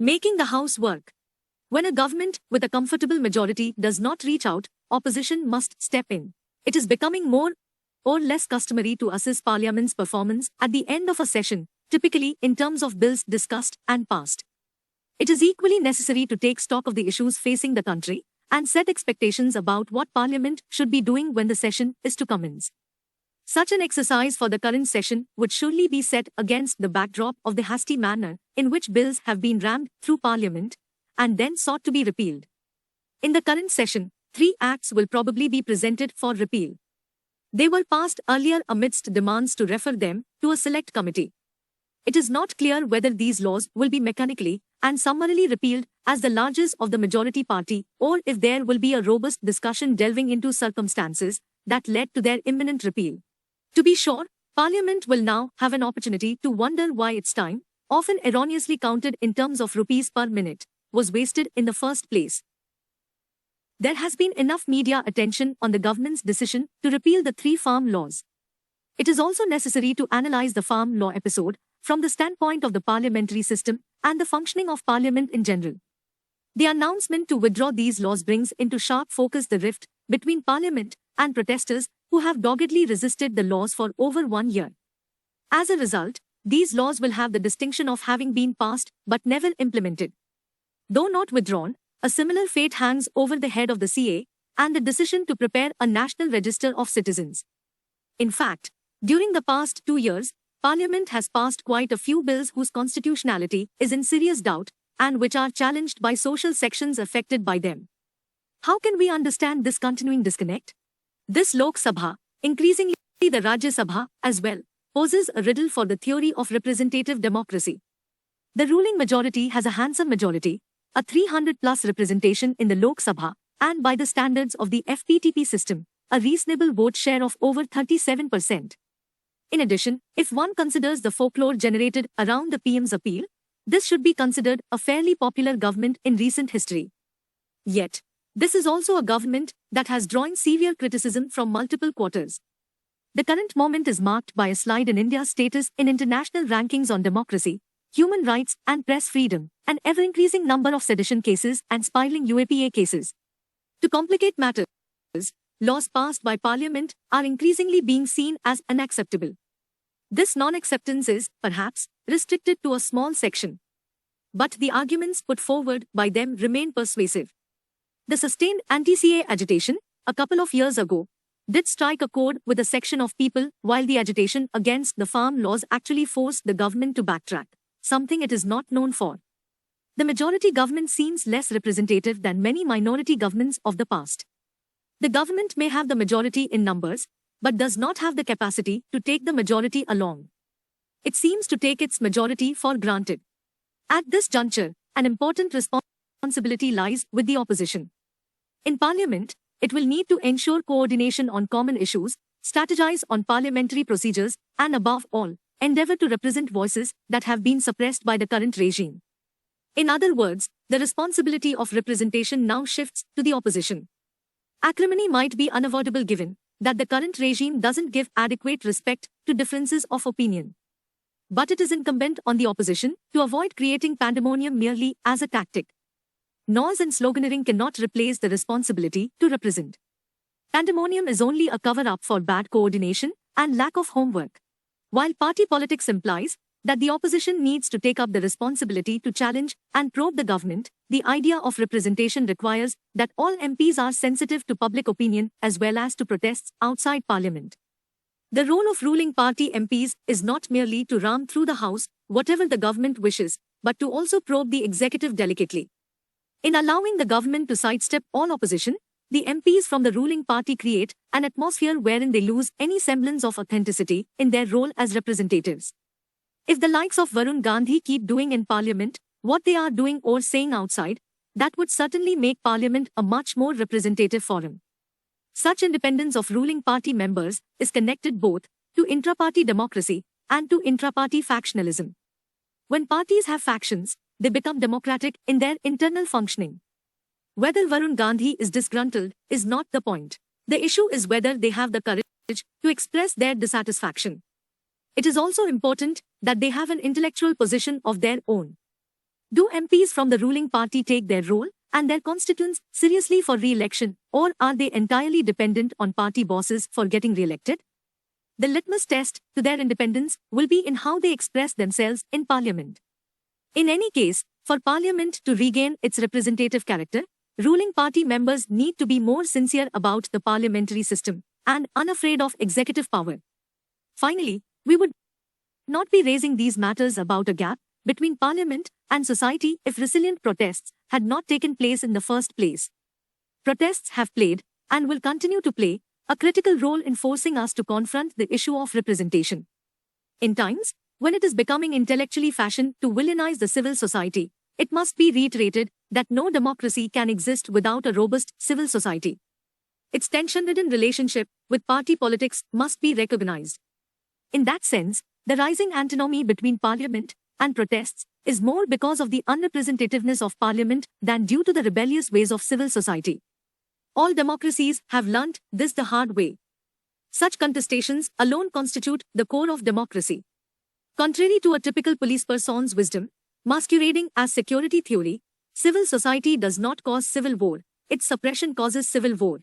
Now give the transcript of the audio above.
Making the House work. When a government with a comfortable majority does not reach out, opposition must step in. It is becoming more or less customary to assess Parliament's performance at the end of a session, typically in terms of bills discussed and passed. It is equally necessary to take stock of the issues facing the country and set expectations about what Parliament should be doing when the session is to commence. Such an exercise for the current session would surely be set against the backdrop of the hasty manner in which bills have been rammed through Parliament and then sought to be repealed. In the current session, 3 acts will probably be presented for repeal. They were passed earlier amidst demands to refer them to a select committee. It is not clear whether these laws will be mechanically and summarily repealed as the largest of the majority party, or if there will be a robust discussion delving into circumstances that led to their imminent repeal. To be sure, Parliament will now have an opportunity to wonder why its time, often erroneously counted in terms of rupees per minute, was wasted in the first place. There has been enough media attention on the government's decision to repeal the 3 farm laws. It is also necessary to analyze the farm law episode from the standpoint of the parliamentary system and the functioning of Parliament in general. The announcement to withdraw these laws brings into sharp focus the rift between Parliament and protesters who have doggedly resisted the laws for over 1 year. As a result, these laws will have the distinction of having been passed but never implemented. Though not withdrawn, a similar fate hangs over the head of the CA and the decision to prepare a national register of citizens. In fact, during the past 2 years, Parliament has passed quite a few bills whose constitutionality is in serious doubt and which are challenged by social sections affected by them. How can we understand this continuing disconnect? This Lok Sabha, increasingly the Rajya Sabha as well, poses a riddle for the theory of representative democracy. The ruling majority has a handsome majority, a 300-plus representation in the Lok Sabha, and by the standards of the FPTP system, a reasonable vote share of over 37%. In addition, if one considers the folklore generated around the PM's appeal, this should be considered a fairly popular government in recent history. Yet, this is also a government that has drawn severe criticism from multiple quarters. The current moment is marked by a slide in India's status in international rankings on democracy, human rights and press freedom, an ever-increasing number of sedition cases and spiraling UAPA cases. To complicate matters, laws passed by Parliament are increasingly being seen as unacceptable. This non-acceptance is, perhaps, restricted to a small section. But the arguments put forward by them remain persuasive. The sustained anti-CA agitation, a couple of years ago, did strike a chord with a section of people, while the agitation against the farm laws actually forced the government to backtrack, something it is not known for. The majority government seems less representative than many minority governments of the past. The government may have the majority in numbers, but does not have the capacity to take the majority along. It seems to take its majority for granted. At this juncture, an important responsibility lies with the opposition. In Parliament, it will need to ensure coordination on common issues, strategize on parliamentary procedures, and above all, endeavor to represent voices that have been suppressed by the current regime. In other words, the responsibility of representation now shifts to the opposition. Acrimony might be unavoidable given that the current regime doesn't give adequate respect to differences of opinion. But it is incumbent on the opposition to avoid creating pandemonium merely as a tactic. Noise and sloganeering cannot replace the responsibility to represent. Pandemonium is only a cover-up for bad coordination and lack of homework. While party politics implies that the opposition needs to take up the responsibility to challenge and probe the government, the idea of representation requires that all MPs are sensitive to public opinion as well as to protests outside Parliament. The role of ruling party MPs is not merely to ram through the House whatever the government wishes, but to also probe the executive delicately. In allowing the government to sidestep all opposition, the MPs from the ruling party create an atmosphere wherein they lose any semblance of authenticity in their role as representatives. If the likes of Varun Gandhi keep doing in Parliament what they are doing or saying outside, that would certainly make Parliament a much more representative forum. Such independence of ruling party members is connected both to intra-party democracy and to intra-party factionalism. When parties have factions, they become democratic in their internal functioning. Whether Varun Gandhi is disgruntled is not the point. The issue is whether they have the courage to express their dissatisfaction. It is also important that they have an intellectual position of their own. Do MPs from the ruling party take their role and their constituents seriously for re-election, or are they entirely dependent on party bosses for getting re-elected? The litmus test to their independence will be in how they express themselves in Parliament. In any case, for Parliament to regain its representative character, ruling party members need to be more sincere about the parliamentary system and unafraid of executive power. Finally, we would not be raising these matters about a gap between Parliament and society if resilient protests had not taken place in the first place. Protests have played, and will continue to play, a critical role in forcing us to confront the issue of representation. In times when it is becoming intellectually fashioned to villainize the civil society, it must be reiterated that no democracy can exist without a robust civil society. Its tension-ridden relationship with party politics must be recognized. In that sense, the rising antinomy between Parliament and protests is more because of the unrepresentativeness of Parliament than due to the rebellious ways of civil society. All democracies have learnt this the hard way. Such contestations alone constitute the core of democracy. Contrary to a typical police person's wisdom, masquerading as security theory, civil society does not cause civil war, its suppression causes civil war.